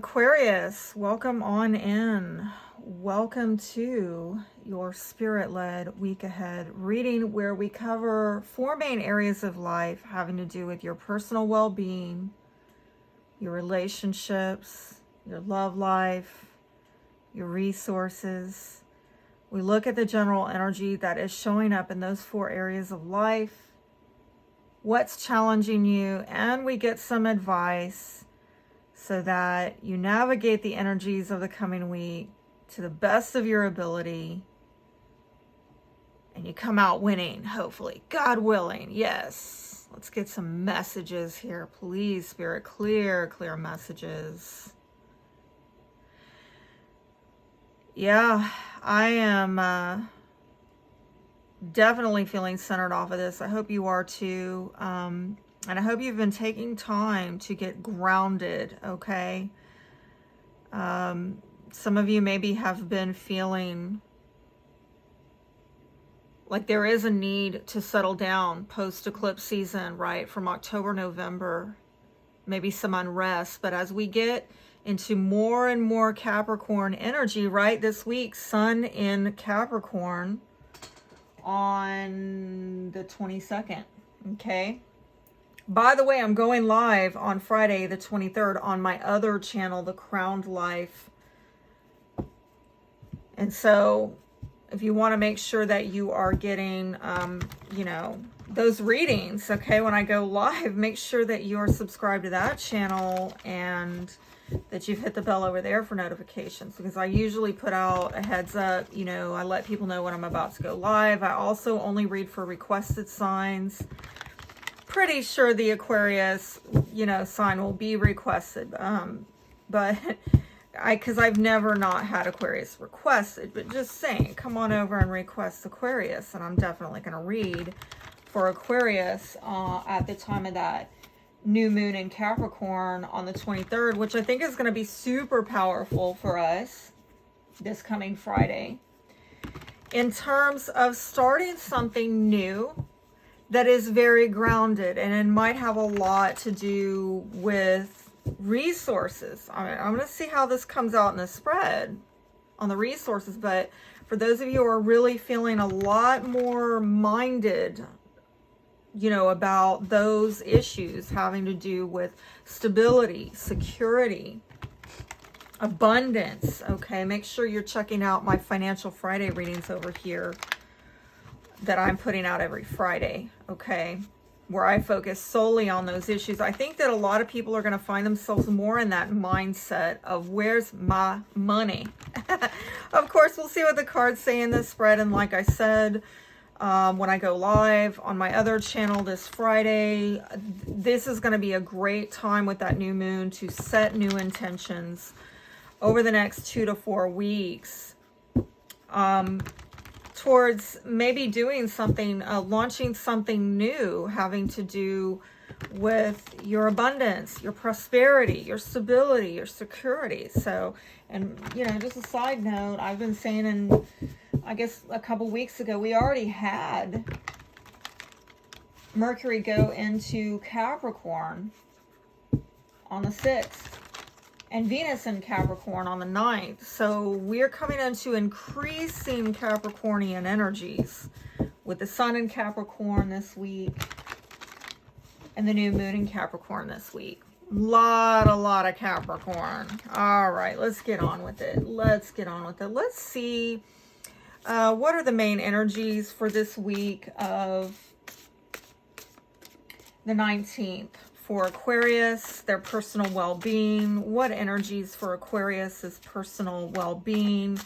Aquarius, welcome on in. Welcome to your spirit-led week ahead reading, where we cover four main areas of life having to do with your personal well-being, your relationships, your love life, your resources. We look at the general energy that is showing up in those four areas of life, what's challenging you, and we get some advice so that you navigate the energies of the coming week to the best of your ability and you come out winning, hopefully, God willing. Yes. Let's get some messages here, please, Spirit. Clear messages. Yeah, I am definitely feeling centered off of this. I hope you are too. And I hope you've been taking time to get grounded, okay? Some of you maybe have been feeling like there is a need to settle down post-eclipse season, right? From October, November, maybe some unrest. But as we get into more and more Capricorn energy, right? This week, Sun in Capricorn on the 22nd, okay? By the way, I'm going live on Friday, the 23rd, on my other channel, The Crowned Life. And so if you want to make sure that you are getting, those readings, okay, when I go live, make sure that you're subscribed to that channel and that you've hit the bell over there for notifications, because I usually put out a heads up, I let people know when I'm about to go live. I also only read for requested signs. Pretty sure the Aquarius, sign will be requested. But because I've never not had Aquarius requested, but just saying, come on over and request Aquarius. And I'm definitely going to read for Aquarius at the time of that new moon in Capricorn on the 23rd, which I think is going to be super powerful for us this coming Friday. In terms of starting something new that is very grounded, and it might have a lot to do with resources. I'm going to see how this comes out in the spread on the resources, but for those of you who are really feeling a lot more minded, about those issues having to do with stability, security, abundance, okay, make sure you're checking out my Financial Friday readings over here that I'm putting out every Friday, okay, where I focus solely on those issues. I think that a lot of people are going to find themselves more in that mindset of where's my money? Of course, we'll see what the cards say in this spread. And like I said, when I go live on my other channel this Friday, this is going to be a great time with that new moon to set new intentions over the next 2 to 4 weeks. Towards maybe doing something, launching something new having to do with your abundance, your prosperity, your stability, your security. So, and just a side note, I've been saying I guess a couple weeks ago, we already had Mercury go into Capricorn on the 6th. And Venus in Capricorn on the 9th. So we're coming into increasing Capricornian energies with the Sun in Capricorn this week and the new moon in Capricorn this week. A lot of Capricorn. All right, let's get on with it. Let's see what are the main energies for this week of the 19th. For Aquarius, their personal well-being. What energies for Aquarius is personal well-being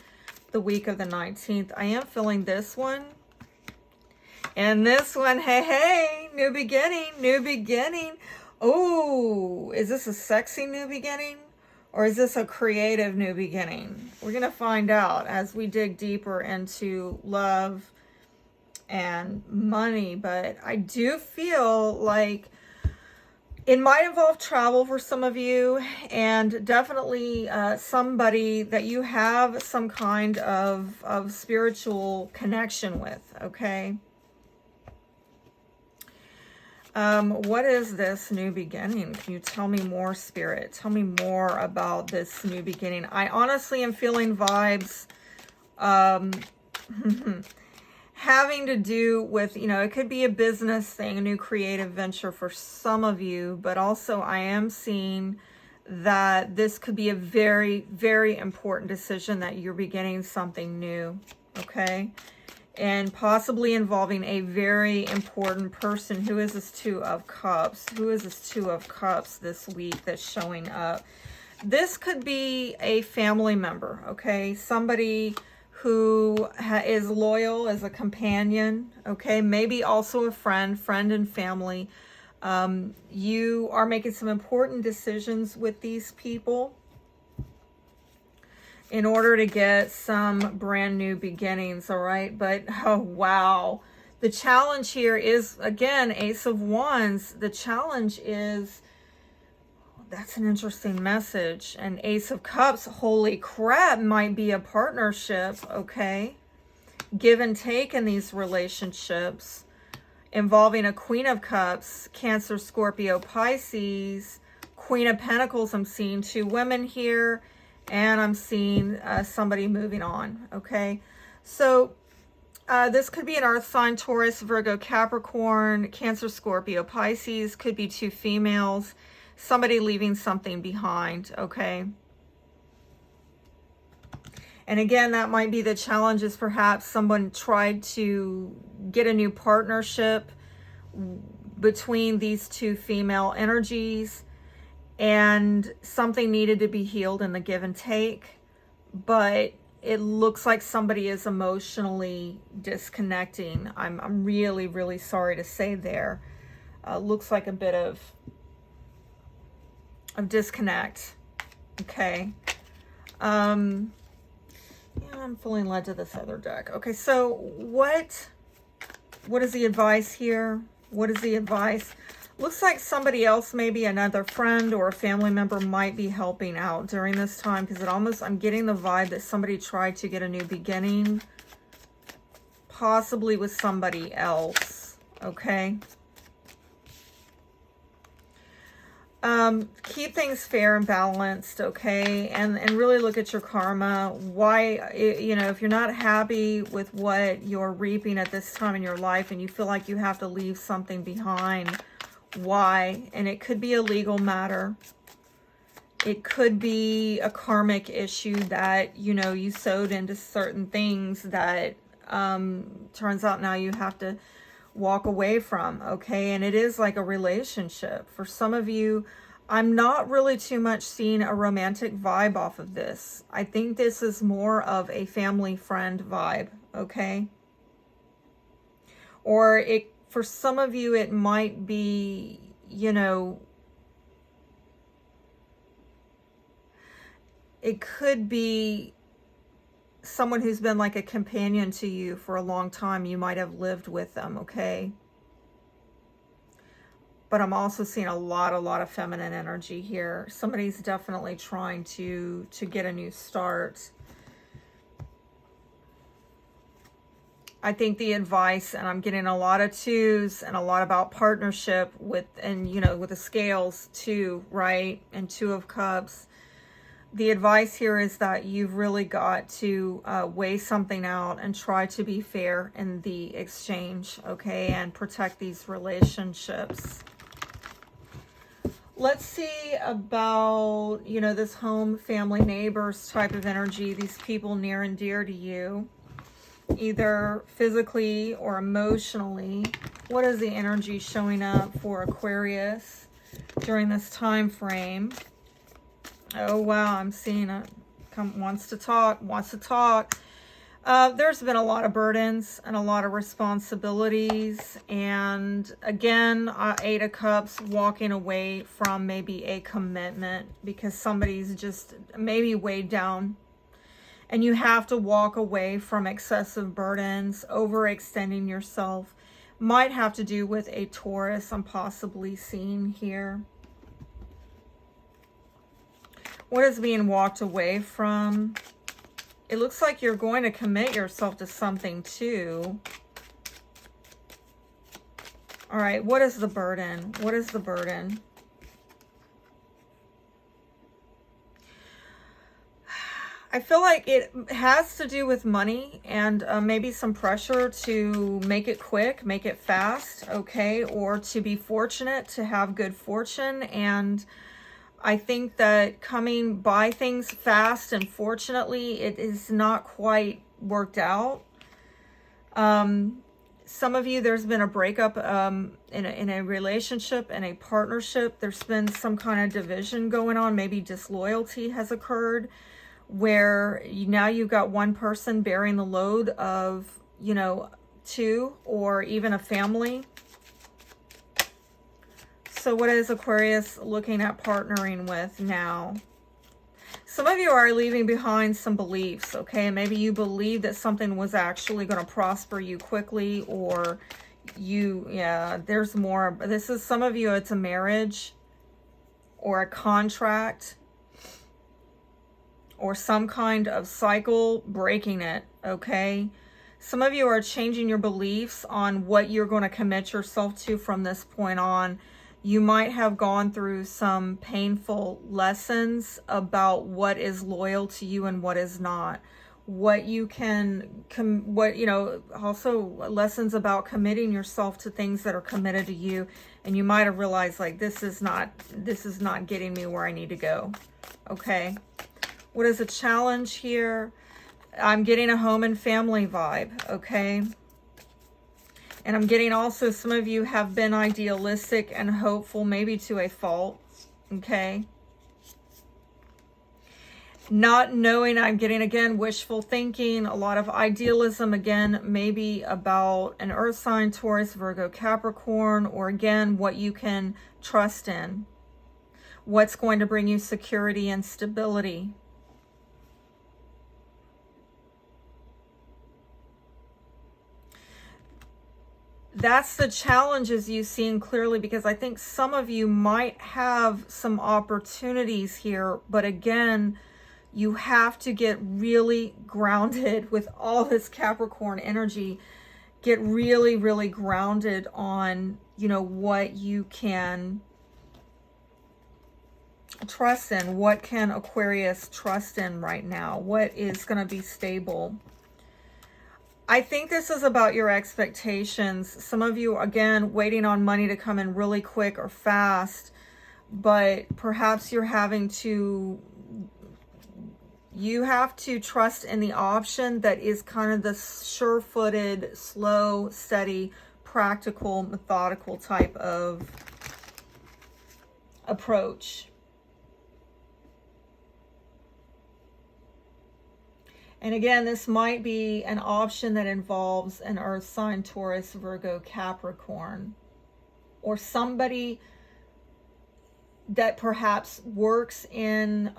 the week of the 19th? I am feeling this one. And this one, hey, new beginning. Oh, is this a sexy new beginning? Or is this a creative new beginning? We're going to find out as we dig deeper into love and money. But I do feel like it might involve travel for some of you, and definitely somebody that you have some kind of spiritual connection with, okay? What is this new beginning? Can you tell me more, Spirit? Tell me more about this new beginning. I honestly am feeling vibes having to do with, you know, it could be a business thing, a new creative venture for some of you, but also I am seeing that this could be a very, very important decision, that you're beginning something new, okay? And possibly involving a very important person. Who is this Two of Cups? Who is this Two of Cups this week that's showing up? This could be a family member, okay? Somebody who is loyal as a companion, okay? Maybe also a friend and family. You are making some important decisions with these people in order to get some brand new beginnings, all right? But, oh, wow. The challenge here is, again, Ace of Wands. The challenge is, that's an interesting message. And Ace of Cups, holy crap, might be a partnership, okay? Give and take in these relationships involving a Queen of Cups, Cancer, Scorpio, Pisces, Queen of Pentacles. I'm seeing two women here, and I'm seeing somebody moving on, okay? So this could be an earth sign, Taurus, Virgo, Capricorn, Cancer, Scorpio, Pisces. Could be two females. Somebody leaving something behind, okay? And again, that might be the challenge, is perhaps someone tried to get a new partnership between these two female energies, and something needed to be healed in the give and take, but it looks like somebody is emotionally disconnecting. I'm really, really sorry to say there. Looks like a bit of disconnect, okay? Yeah, I'm feeling led to this other deck. Okay, so what is the advice here? What is the advice? Looks like somebody else, maybe another friend or a family member, might be helping out during this time, because I'm getting the vibe that somebody tried to get a new beginning, possibly with somebody else, okay? Keep things fair and balanced, okay? And really look at your karma. Why, you know, if you're not happy with what you're reaping at this time in your life and you feel like you have to leave something behind, why? And it could be a legal matter. It could be a karmic issue that, you know, you sowed into certain things that turns out now you have to walk away from, okay? And it is like a relationship. For some of you, I'm not really too much seeing a romantic vibe off of this. I think this is more of a family friend vibe, okay? Or for some of you, it might be, you know, it could be someone who's been like a companion to you for a long time. You might have lived with them, okay? But I'm also seeing a lot of feminine energy here. Somebody's definitely trying to get a new start. I think the advice, and I'm getting a lot of twos and a lot about partnership with, and you know, with the scales too, right? And Two of Cups. The advice here is that you've really got to weigh something out and try to be fair in the exchange, okay? And protect these relationships. Let's see about, you know, this home, family, neighbors type of energy. These people near and dear to you, either physically or emotionally. What is the energy showing up for Aquarius during this time frame? Oh, wow, I'm seeing it. Wants to talk. There's been a lot of burdens and a lot of responsibilities. And again, Eight of Cups, walking away from maybe a commitment because somebody's just maybe weighed down. And you have to walk away from excessive burdens, overextending yourself. Might have to do with a Taurus I'm possibly seeing here. What is being walked away from? It looks like you're going to commit yourself to something too. All right, what is the burden? What is the burden? I feel like it has to do with money and maybe some pressure to make it quick, make it fast, okay? Or to be fortunate, to have good fortune. And I think that coming by things fast and fortunately, it is not quite worked out. Some of you, there's been a breakup in a relationship, in a partnership. There's been some kind of division going on. Maybe disloyalty has occurred, where now you've got one person bearing the load of, you know, two or even a family. So what is Aquarius looking at partnering with now? Some of you are leaving behind some beliefs, okay? Maybe you believe that something was actually going to prosper you quickly, or there's more. This is, some of you, it's a marriage or a contract, or some kind of cycle, breaking it, okay? Some of you are changing your beliefs on what you're going to commit yourself to from this point on. You might have gone through some painful lessons about what is loyal to you and what is not. What you can, also lessons about committing yourself to things that are committed to you. And you might have realized, like, this is not getting me where I need to go, okay? What is a challenge here? I'm getting a home and family vibe, okay? And I'm getting also, some of you have been idealistic and hopeful, maybe to a fault, okay? Not knowing, I'm getting, again, wishful thinking, a lot of idealism, again, maybe about an earth sign, Taurus, Virgo, Capricorn, or again, what you can trust in. What's going to bring you security and stability. That's the challenges you've seen clearly, because I think some of you might have some opportunities here, but again, you have to get really grounded with all this Capricorn energy. Get really, really grounded on, you know, what you can trust in. What can Aquarius trust in right now? What is going to be stable? I think this is about your expectations. Some of you, again, waiting on money to come in really quick or fast, but perhaps you're having to, you have to trust in the option that is kind of the sure-footed, slow, steady, practical, methodical type of approach. And again, this might be an option that involves an earth sign, Taurus, Virgo, Capricorn, or somebody that perhaps works in,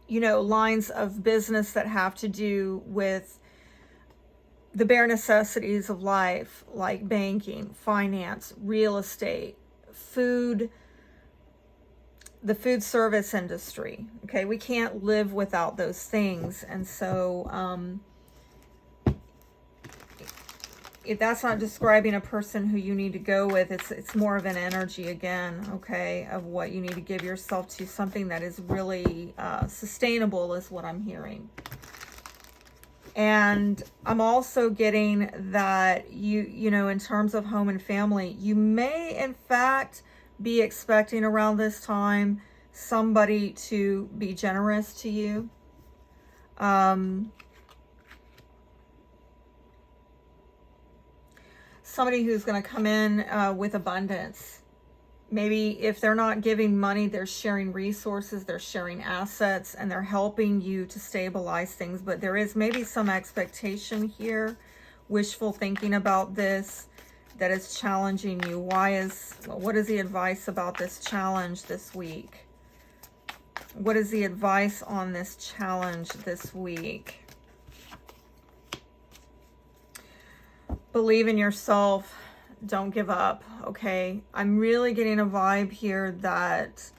lines of business that have to do with the bare necessities of life, like banking, finance, real estate, food, the food service industry. Okay, we can't live without those things. And so if that's not describing a person who you need to go with, it's more of an energy, again, okay, of what you need to give yourself to. Something that is really sustainable is what I'm hearing. And I'm also getting that you know, in terms of home and family, you may in fact be expecting around this time somebody to be generous to you. Somebody who's going to come in with abundance. Maybe if they're not giving money, they're sharing resources, they're sharing assets, and they're helping you to stabilize things. But there is maybe some expectation here, wishful thinking about this, that is challenging you. What is the advice about this challenge this week? What is the advice on this challenge this week? Believe in yourself. Don't give up, okay? I'm really getting a vibe here that,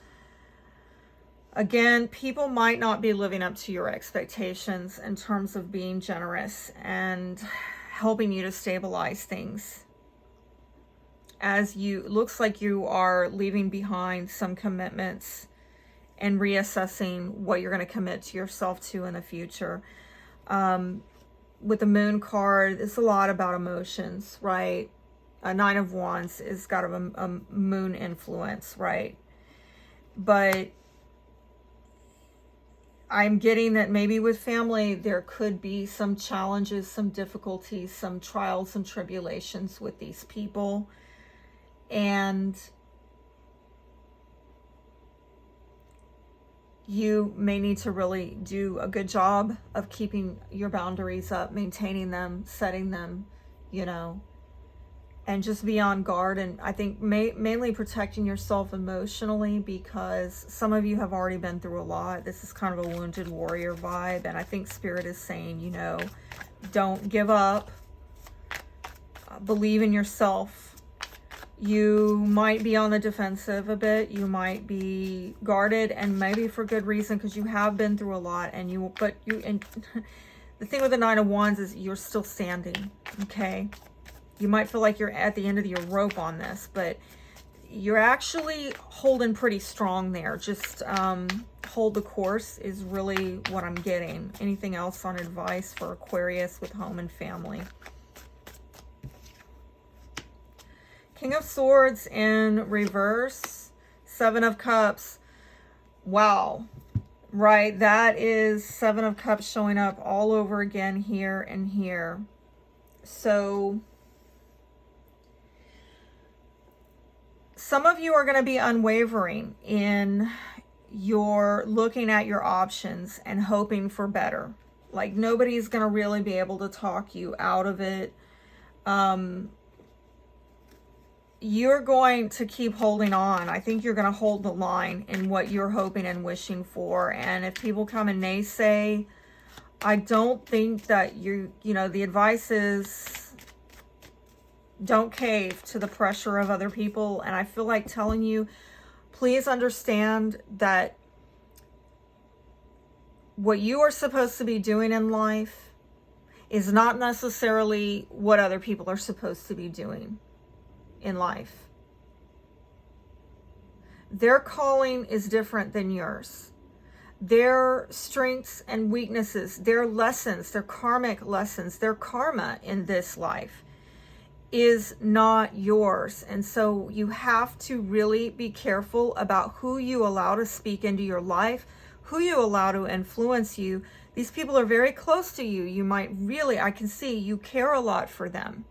again, people might not be living up to your expectations in terms of being generous. And helping you to stabilize things. As looks like you are leaving behind some commitments and reassessing what you're going to commit to yourself to in the future. With the Moon card, it's a lot about emotions, right? A Nine of Wands has got a moon influence, right? But I'm getting that maybe with family, there could be some challenges, some difficulties, some trials and tribulations with these people. And you may need to really do a good job of keeping your boundaries up, maintaining them, setting them, you know, and just be on guard. And I think mainly protecting yourself emotionally, because some of you have already been through a lot. This is kind of a wounded warrior vibe. And I think Spirit is saying, you know, don't give up. Believe in yourself. You might be on the defensive a bit. You might be guarded, and maybe for good reason, because you have been through a lot. And the thing with the Nine of Wands is you're still standing, okay? You might feel like you're at the end of your rope on this, but you're actually holding pretty strong there. Just hold the course is really what I'm getting. Anything else on advice for Aquarius with home and family? King of Swords in reverse, Seven of Cups. Wow, right? That is Seven of Cups showing up all over again here and here. So some of you are going to be unwavering in your looking at your options and hoping for better. Like nobody's going to really be able to talk you out of it. You're going to keep holding on. I think you're going to hold the line in what you're hoping and wishing for. And if people come and naysay, I don't think that you know, the advice is don't cave to the pressure of other people. And I feel like telling you, please understand that what you are supposed to be doing in life is not necessarily what other people are supposed to be doing in life. Their calling is different than yours. Their strengths and weaknesses, their lessons, their karmic lessons, their karma in this life is not yours. And so you have to really be careful about who you allow to speak into your life, who you allow to influence you. These people are very close to you. You might really, I can see you care a lot for them.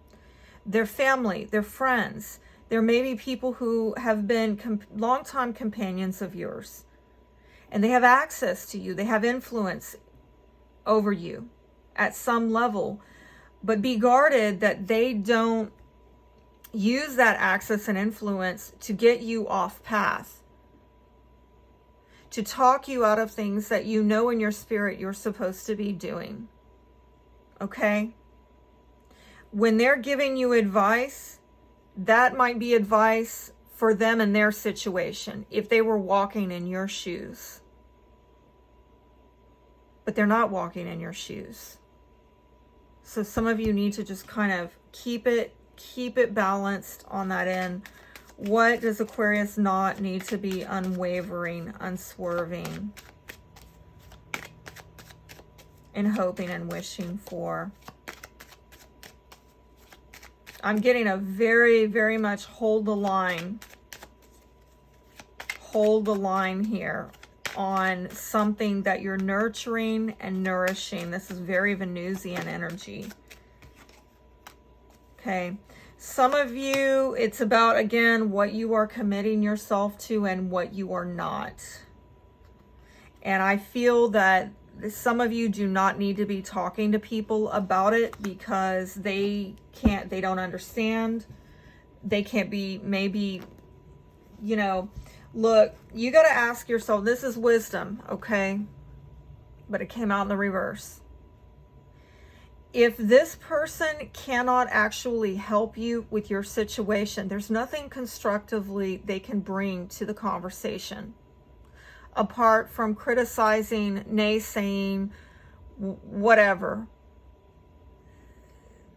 Their family, their friends. There may be people who have been longtime companions of yours, and they have access to you. They have influence over you at some level, but be guarded that they don't use that access and influence to get you off path, to talk you out of things that you know in your spirit you're supposed to be doing. Okay? When they're giving you advice, that might be advice for them in their situation, if they were walking in your shoes. But they're not walking in your shoes. So some of you need to just kind of keep it balanced on that end. What does Aquarius not need to be unwavering, unswerving, and hoping and wishing for? I'm getting a very, very much hold the line here on something that you're nurturing and nourishing. This is very Venusian energy. Okay. Some of you, it's about, again, what you are committing yourself to and what you are not. And I feel that some of you do not need to be talking to people about it because they don't understand. They can't be, maybe, you know, look, you got to ask yourself, this is wisdom, okay? But it came out in the reverse. If this person cannot actually help you with your situation, there's nothing constructively they can bring to the conversation, apart from criticizing, naysaying, whatever.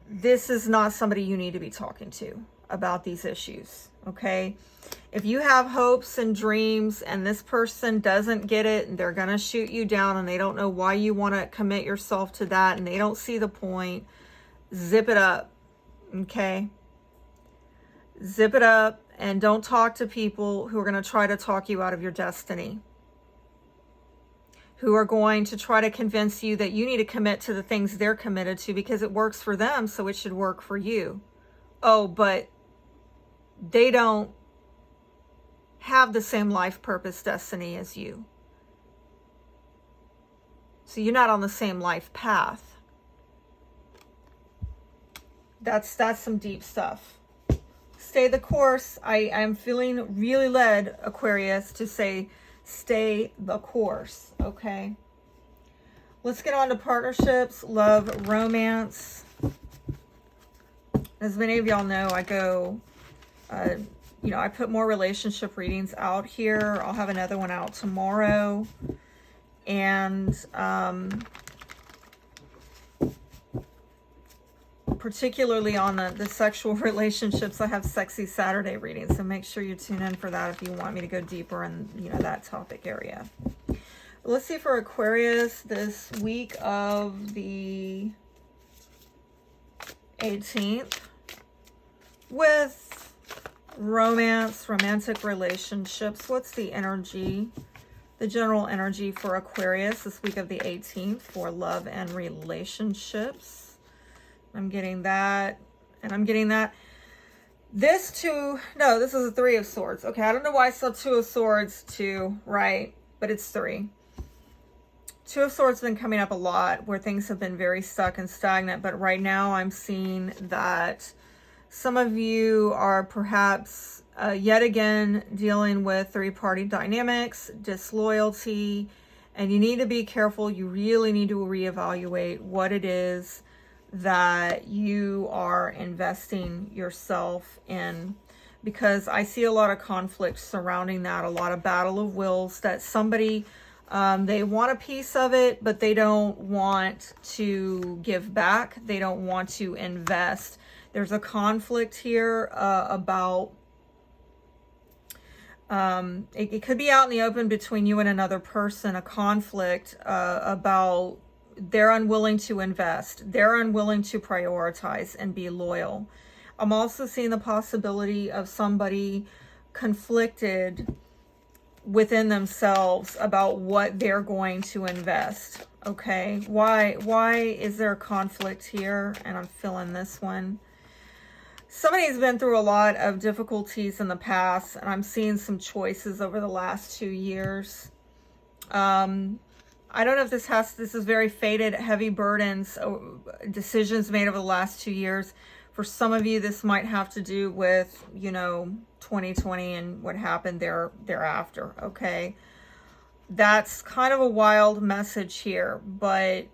this is not somebody you need to be talking to about these issues, okay? If you have hopes and dreams and this person doesn't get it and they're going to shoot you down and they don't know why you want to commit yourself to that and they don't see the point, zip it up, okay? Zip it up and don't talk to people who are going to try to talk you out of your destiny, who are going to try to convince you that you need to commit to the things they're committed to because it works for them, so it should work for you. Oh, but they don't have the same life purpose destiny as you. So you're not on the same life path. That's some deep stuff. Stay the course. I'm feeling really led, Aquarius, to say stay the course, okay? Let's get on to partnerships, love, romance. As many of y'all know, I go, I put more relationship readings out here. I'll have another one out tomorrow. And particularly on the sexual relationships, I have Sexy Saturday readings. So make sure you tune in for that if you want me to go deeper in, that topic area. Let's see for Aquarius this week of the 18th with romance, romantic relationships. What's the energy, the general energy for Aquarius this week of the 18th for love and relationships? I'm getting that, and I'm getting that. This is a Three of Swords. Okay, I don't know why I saw Two of Swords too, right? But it's three. Two of Swords has been coming up a lot where things have been very stuck and stagnant, but right now I'm seeing that some of you are perhaps yet again dealing with three-party dynamics, disloyalty, and you need to be careful. You really need to reevaluate what it is that you are investing yourself in, because I see a lot of conflict surrounding that, a lot of battle of wills, that somebody, they want a piece of it, but they don't want to give back. They don't want to invest. There's a conflict here about, it could be out in the open between you and another person, a conflict about they're unwilling to invest. They're unwilling to prioritize and be loyal. I'm also seeing the possibility of somebody conflicted within themselves about what they're going to invest. Okay, why is there a conflict here? And I'm feeling this one. Somebody's been through a lot of difficulties in the past, and I'm seeing some choices over the last 2 years. I don't know if this is very fated, heavy burdens, decisions made over the last 2 years. For some of you, this might have to do with, 2020 and what happened thereafter, okay? That's kind of a wild message here, but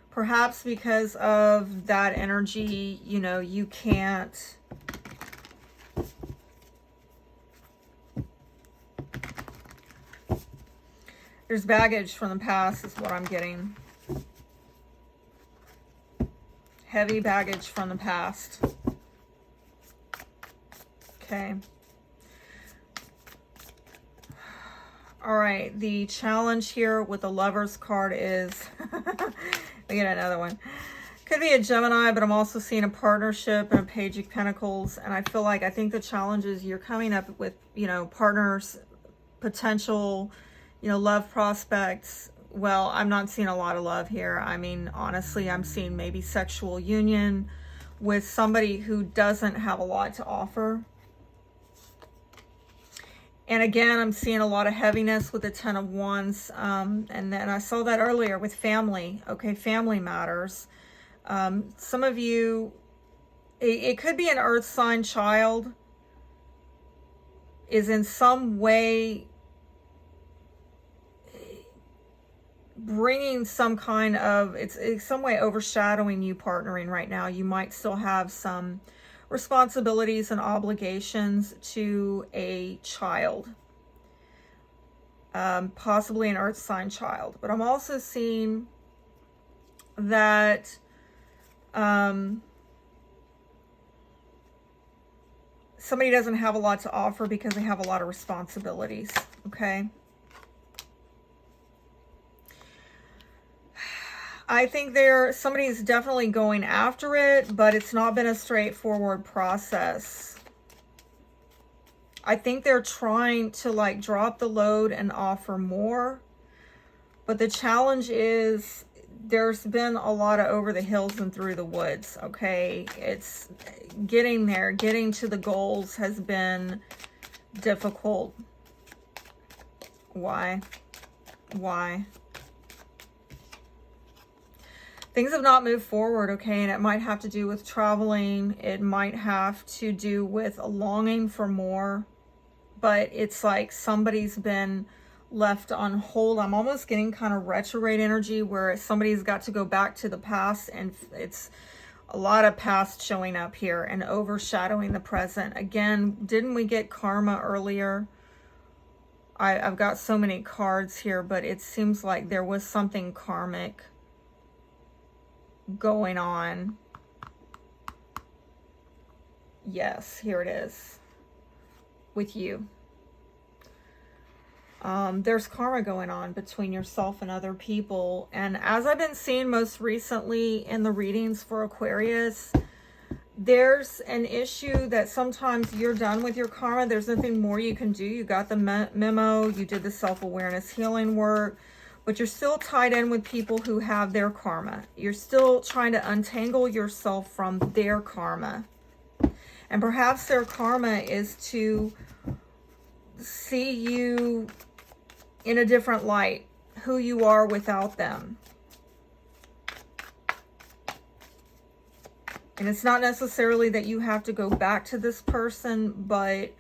perhaps because of that energy, you can't there's baggage from the past is what I'm getting. Heavy baggage from the past. Okay. All right. The challenge here with the Lover's card is, we get another one. Could be a Gemini, but I'm also seeing a partnership and a Page of Pentacles. And I think the challenge is you're coming up with, partners, potential, love prospects. Well, I'm not seeing a lot of love here. I mean, honestly, I'm seeing maybe sexual union with somebody who doesn't have a lot to offer. And again, I'm seeing a lot of heaviness with the Ten of Wands. And then I saw that earlier with family. Okay, family matters. Some of you, it could be an earth sign child is in some way bringing some kind of, it's some way overshadowing you partnering right now. You might still have some responsibilities and obligations to a child, possibly an earth sign child. But I'm also seeing that somebody doesn't have a lot to offer because they have a lot of responsibilities, okay? I think somebody's definitely going after it, but it's not been a straightforward process. I think they're trying to like drop the load and offer more. But the challenge is there's been a lot of over the hills and through the woods, okay? It's getting there, getting to the goals has been difficult. Why? Things have not moved forward, okay? And it might have to do with traveling. It might have to do with a longing for more. But it's like somebody's been left on hold. I'm almost getting kind of retrograde energy where somebody's got to go back to the past, and it's a lot of past showing up here and overshadowing the present. Again, didn't we get karma earlier? I've got so many cards here, but it seems like there was something karmic going on. Yes, here it is with you. There's karma going on between yourself and other people. And as I've been seeing most recently in the readings for Aquarius, there's an issue that sometimes you're done with your karma. There's nothing more you can do. You got the memo, you did the self-awareness healing work, but you're still tied in with people who have their karma. You're still trying to untangle yourself from their karma. And perhaps their karma is to see you in a different light, who you are without them. And it's not necessarily that you have to go back to this person, but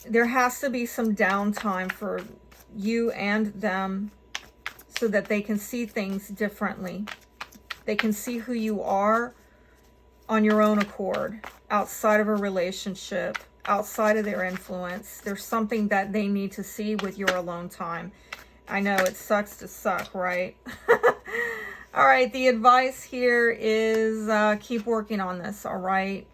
there has to be some downtime for you and them so that they can see things differently. They can see who you are on your own accord, outside of a relationship, outside of their influence. There's something that they need to see with your alone time. I know it sucks to suck, right? All right, the advice here is keep working on this, all right?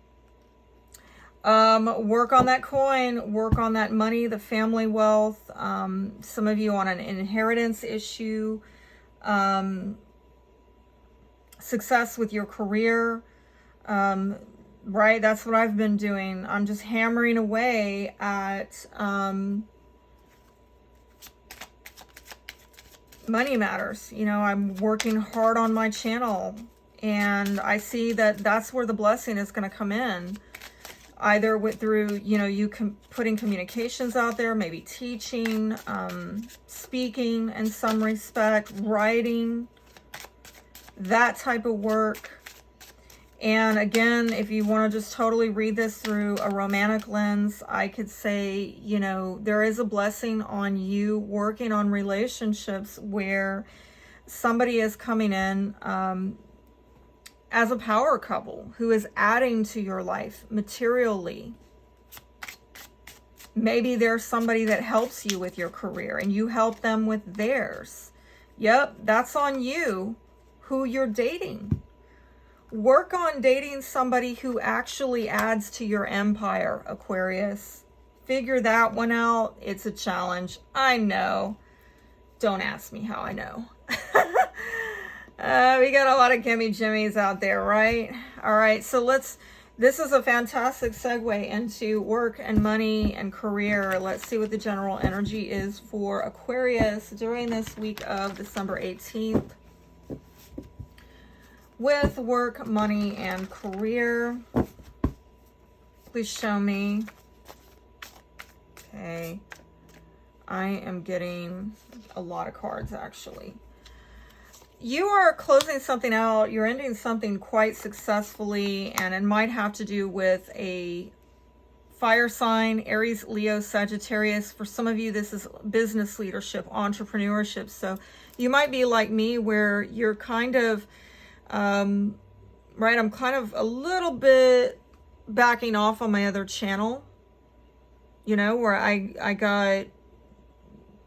Work on that coin, work on that money, the family wealth. Some of you on an inheritance issue. Success with your career. Right, that's what I've been doing. I'm just hammering away at money matters. You know, I'm working hard on my channel, and I see that that's where the blessing is going to come in. Either through, you know, you putting communications out there, maybe teaching, speaking in some respect, writing, that type of work. And again, if you want to just totally read this through a romantic lens, I could say, you know, there is a blessing on you working on relationships where somebody is coming in as a power couple who is adding to your life materially. Maybe there's somebody that helps you with your career and you help them with theirs. Yep, that's on you, who you're dating. Work on dating somebody who actually adds to your empire, Aquarius. Figure that one out. It's a challenge. I know. Don't ask me how I know. We got a lot of gimme jimmies out there, right? All right, so this is a fantastic segue into work and money and career. Let's see what the general energy is for Aquarius during this week of December 18th. With work, money, and career. Please show me. Okay. I am getting a lot of cards, actually. You are closing something out. You're ending something quite successfully, and it might have to do with a fire sign, Aries, Leo, Sagittarius. For some of you, this is business leadership, entrepreneurship. So you might be like me where you're kind of... right, I'm kind of a little bit backing off on my other channel, you know, where I got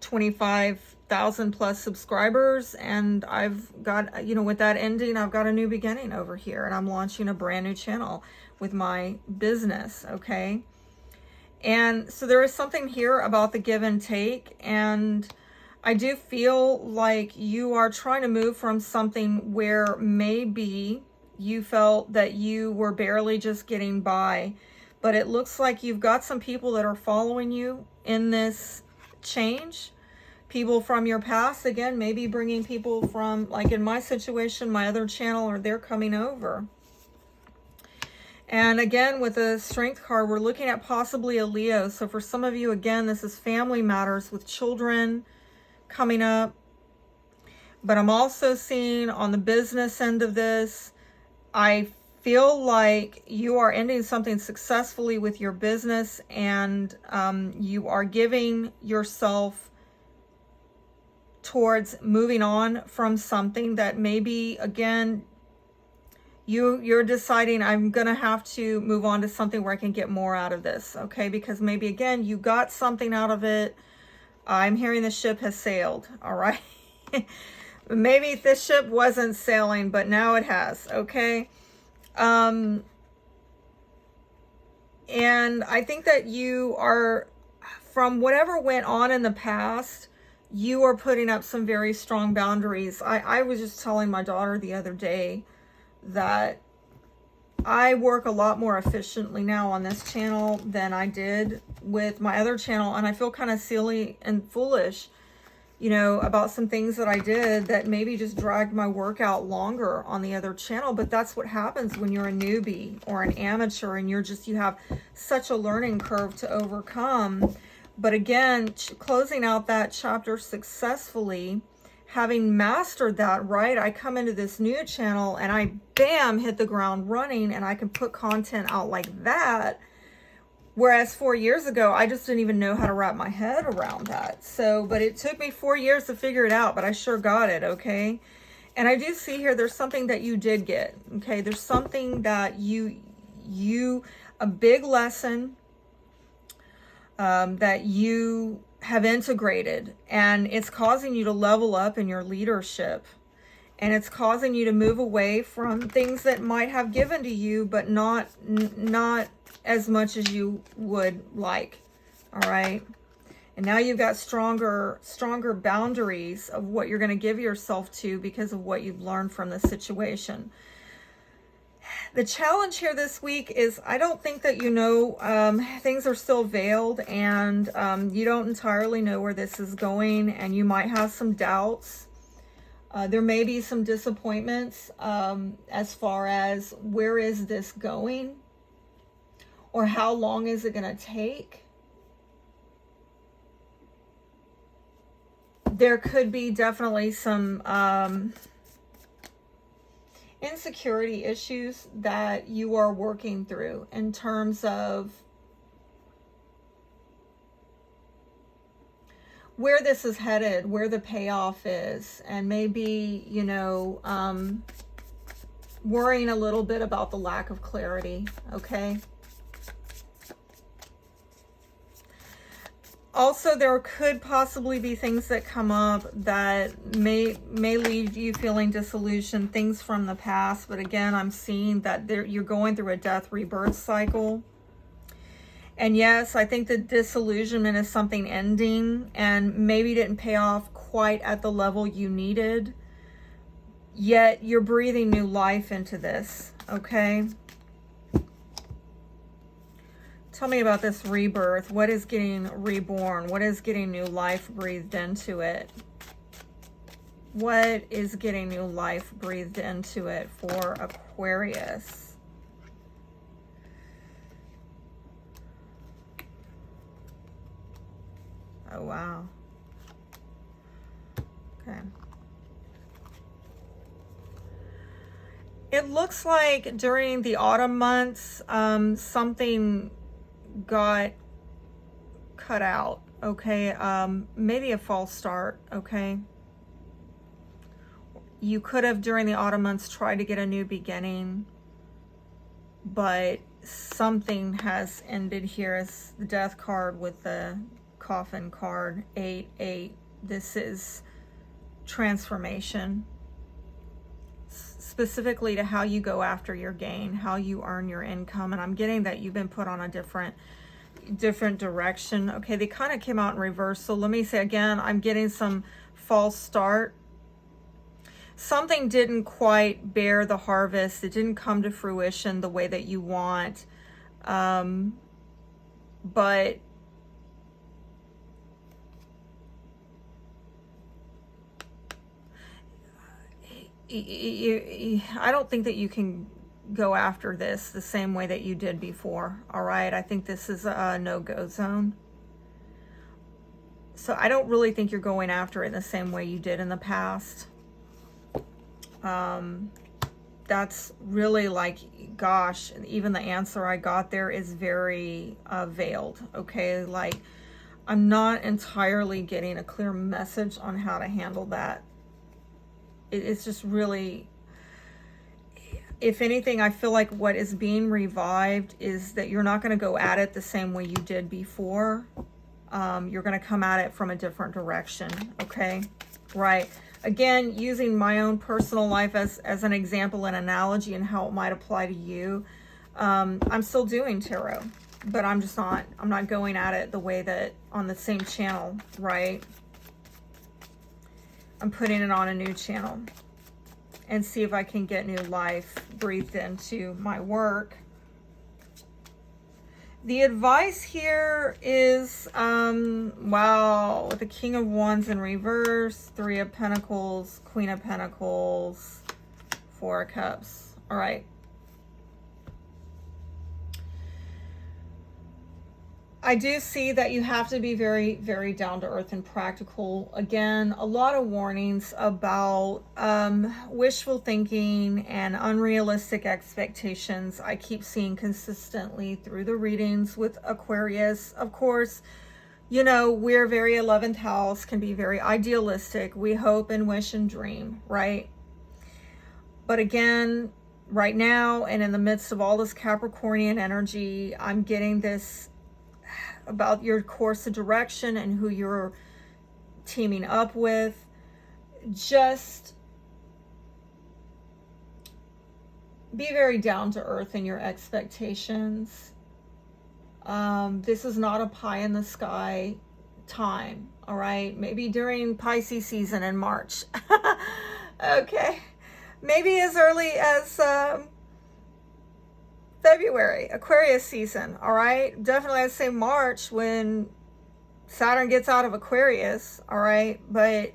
25 1,000+ subscribers, and I've got, you know, with that ending, I've got a new beginning over here, and I'm launching a brand new channel with my business, okay? And so there is something here about the give and take, and I do feel like you are trying to move from something where maybe you felt that you were barely just getting by, but it looks like you've got some people that are following you in this change. People from your past, again, maybe bringing people from, like in my situation, my other channel, or they're coming over. And again, with the Strength card, we're looking at possibly a Leo. So for some of you, again, this is family matters with children coming up. But I'm also seeing on the business end of this, I feel like you are ending something successfully with your business, and you are giving yourself towards moving on from something that maybe, again, you're deciding, I'm gonna have to move on to something where I can get more out of this, okay? Because maybe, again, you got something out of it. I'm hearing the ship has sailed, all right? Maybe this ship wasn't sailing, but now it has, okay? And I think that you are, from whatever went on in the past, you are putting up some very strong boundaries. I was just telling my daughter the other day that I work a lot more efficiently now on this channel than I did with my other channel, and I feel kind of silly and foolish, you know, about some things that I did that maybe just dragged my work out longer on the other channel. But that's what happens when you're a newbie or an amateur, and you have such a learning curve to overcome. But again, closing out that chapter successfully, having mastered that, right? I come into this new channel and I, bam, hit the ground running, and I can put content out like that. Whereas 4 years ago, I just didn't even know how to wrap my head around that. So, but it took me 4 years to figure it out, but I sure got it, okay? And I do see here, there's something that you did get, okay? There's something that a big lesson that you have integrated, and it's causing you to level up in your leadership, and it's causing you to move away from things that might have given to you, but not as much as you would like. All right. And now you've got stronger boundaries of what you're going to give yourself to because of what you've learned from the situation. The challenge here this week is, I don't think that you know, things are still veiled, and you don't entirely know where this is going, and you might have some doubts. There may be some disappointments as far as where is this going, or how long is it going to take. There could be definitely some insecurity issues that you are working through in terms of where this is headed, where the payoff is, and maybe, you know, worrying a little bit about the lack of clarity, okay? Also, there could possibly be things that come up that may leave you feeling disillusioned, things from the past. But again, I'm seeing that you're going through a death rebirth cycle. And yes, I think the disillusionment is something ending and maybe didn't pay off quite at the level you needed. Yet you're breathing new life into this, okay? Tell me about this rebirth. What is getting reborn? What is getting new life breathed into it? What is getting new life breathed into it for Aquarius? Oh, wow. Okay. It looks like during the autumn months, something got cut out, okay? Maybe a false start, okay? You could have, during the autumn months, tried to get a new beginning, but something has ended here as the death card with the coffin card, 8, 8, This is transformation, specifically to how you go after your gain, how you earn your income. And I'm getting that you've been put on a different direction. Okay, they kind of came out in reverse. So let me say again, I'm getting some false start. Something didn't quite bear the harvest. It didn't come to fruition the way that you want. But I don't think that you can go after this the same way that you did before. All right, I think this is a no-go zone. So I don't really think you're going after it the same way you did in the past. That's really like, gosh, even the answer I got there is very veiled. Okay, like I'm not entirely getting a clear message on how to handle that. It's just really, if anything, I feel like what is being revived is that you're not going to go at it the same way you did before. You're going to come at it from a different direction. Okay, right. Again, using my own personal life as an example and analogy and how it might apply to you. I'm still doing tarot, but I'm not going at it the way that on the same channel, right? I'm putting it on a new channel and see if I can get new life breathed into my work. The advice here is, wow, with the King of Wands in reverse, 3 of Pentacles, Queen of Pentacles, 4 of Cups. All right. I do see that you have to be very, very down to earth and practical. Again, a lot of warnings about wishful thinking and unrealistic expectations. I keep seeing consistently through the readings with Aquarius. Of course, you know, we're very 11th house, can be very idealistic. We hope and wish and dream, right? But again, right now and in the midst of all this Capricornian energy, I'm getting this about your course of direction and who you're teaming up with. Just be very down to earth in your expectations. This is not a pie in the sky time, all right? Maybe during Pisces season in March. Okay. Maybe as early as February, Aquarius season, all right? Definitely I'd say March when Saturn gets out of Aquarius, all right? But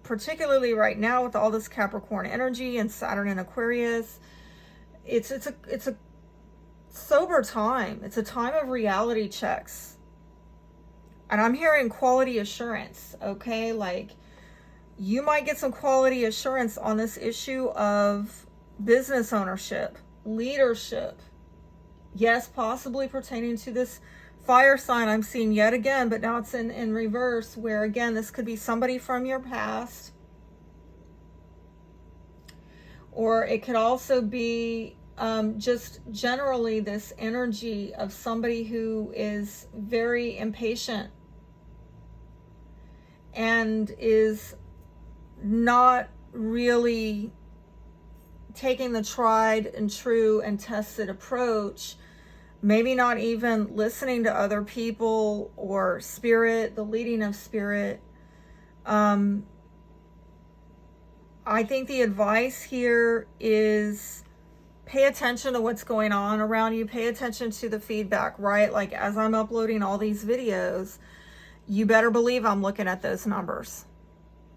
particularly right now with all this Capricorn energy and Saturn in Aquarius, it's a sober time. It's a time of reality checks. And I'm hearing quality assurance, okay? Like you might get some quality assurance on this issue of business ownership, leadership. Yes, possibly pertaining to this fire sign I'm seeing yet again, but now it's in reverse, where again, this could be somebody from your past. Or it could also be just generally this energy of somebody who is very impatient and is not really taking the tried and true and tested approach, maybe not even listening to other people or spirit, the leading of spirit. I think the advice here is pay attention to what's going on around you. Pay attention to the feedback, right? Like as I'm uploading all these videos, you better believe I'm looking at those numbers.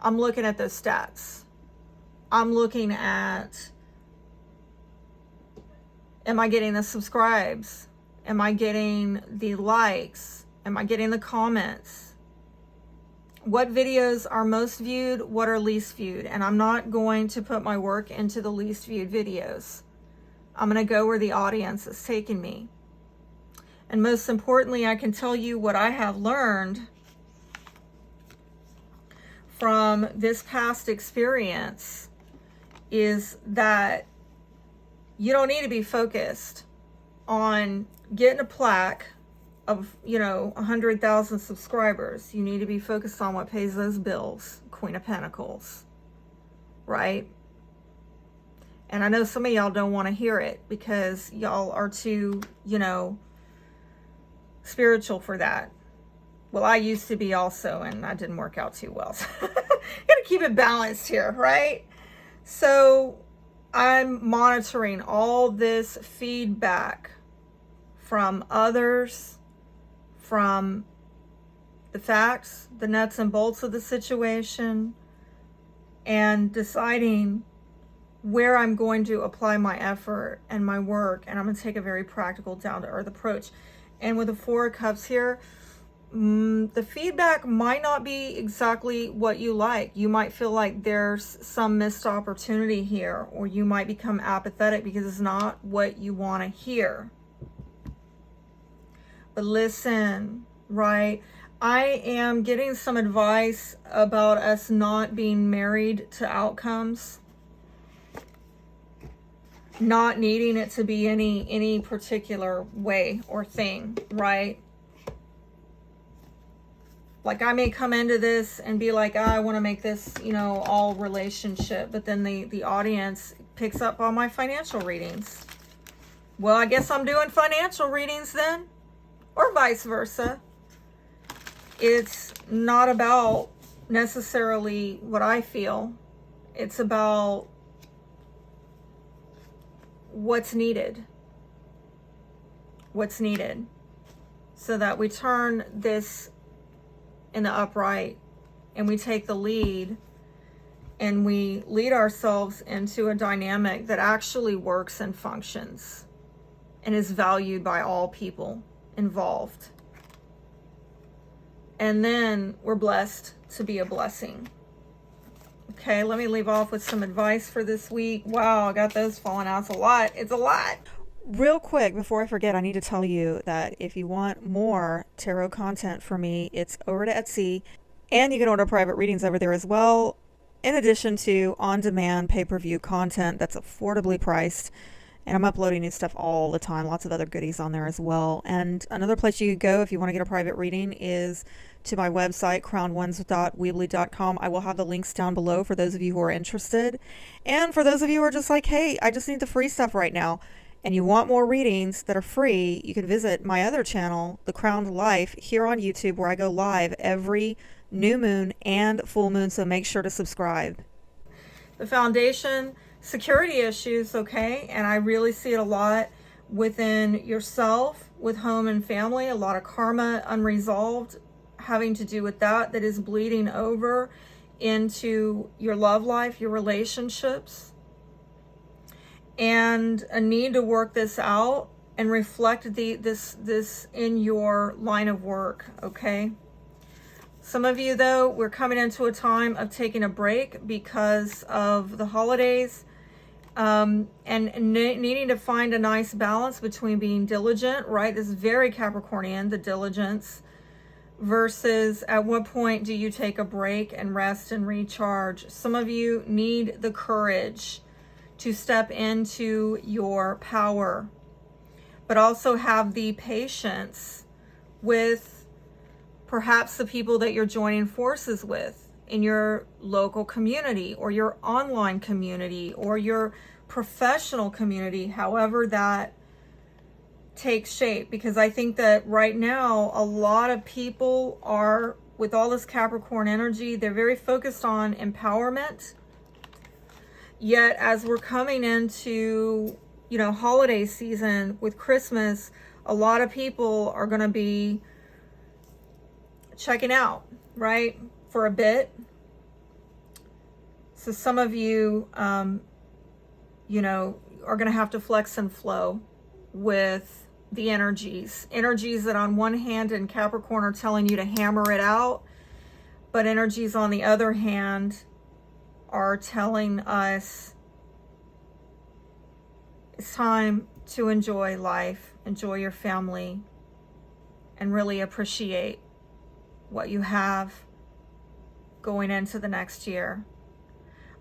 I'm looking at those stats. I'm looking at, am I getting the subscribes? Am I getting the likes? Am I getting the comments? What videos are most viewed? What are least viewed? And I'm not going to put my work into the least viewed videos. I'm going to go where the audience is taking me. And most importantly, I can tell you what I have learned from this past experience is that you don't need to be focused on getting a plaque of, 100,000 subscribers. You need to be focused on what pays those bills. Queen of Pentacles, right? And I know some of y'all don't want to hear it because y'all are too, spiritual for that. Well, I used to be also, and I didn't work out too well. So gotta keep it balanced here, right? So I'm monitoring all this feedback from others, from the facts, the nuts and bolts of the situation, and deciding where I'm going to apply my effort and my work. And I'm going to take a very practical, down-to-earth approach. And with the Four of Cups here, the feedback might not be exactly what you like. You might feel like there's some missed opportunity here, or you might become apathetic because it's not what you want to hear. But listen, right? I am getting some advice about us not being married to outcomes, not needing it to be any particular way or thing, right? Like I may come into this and be like, I want to make this, all relationship, but then the audience picks up on my financial readings. Well, I guess I'm doing financial readings then, or vice versa. It's not about necessarily what I feel. It's about what's needed. What's needed so that we turn this in the upright and we take the lead and we lead ourselves into a dynamic that actually works and functions and is valued by all people involved. And then we're blessed to be a blessing. Okay, let me leave off with some advice for this week. Wow, I got those falling out. It's a lot. It's a lot. Real quick, before I forget, I need to tell you that if you want more tarot content from me, it's over to Etsy, and you can order private readings over there as well, in addition to on-demand pay-per-view content that's affordably priced. And I'm uploading new stuff all the time, lots of other goodies on there as well. And another place you could go if you want to get a private reading is to my website, crownones.weebly.com. I will have the links down below for those of you who are interested. And for those of you who are just like, hey, I just need the free stuff right now, and you want more readings that are free, you can visit my other channel, The Crowned Life, here on YouTube, where I go live every new moon and full moon, so make sure to subscribe. The foundation, security issues, okay? And I really see it a lot within yourself, with home and family, a lot of karma unresolved having to do with that is bleeding over into your love life, your relationships, and a need to work this out and reflect this in your line of work, okay? Some of you, though, we're coming into a time of taking a break because of the holidays, and needing to find a nice balance between being diligent, right? This is very Capricornian, the diligence, versus at what point do you take a break and rest and recharge. Some of you need the courage to step into your power, but also have the patience with perhaps the people that you're joining forces with in your local community or your online community or your professional community, however that takes shape. Because I think that right now a lot of people are, with all this Capricorn energy, they're very focused on empowerment. Yet as we're coming into, holiday season with Christmas, a lot of people are going to be checking out, right, for a bit. So some of you, are going to have to flex and flow with the energies that on one hand in Capricorn are telling you to hammer it out, but energies on the other hand are telling us it's time to enjoy life, enjoy your family, and really appreciate what you have going into the next year.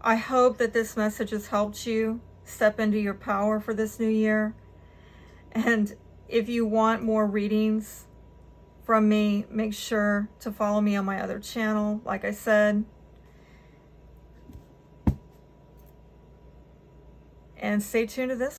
I hope that this message has helped you step into your power for this new year. And if you want more readings, from me, make sure to follow me on my other channel, like I said. And stay tuned to this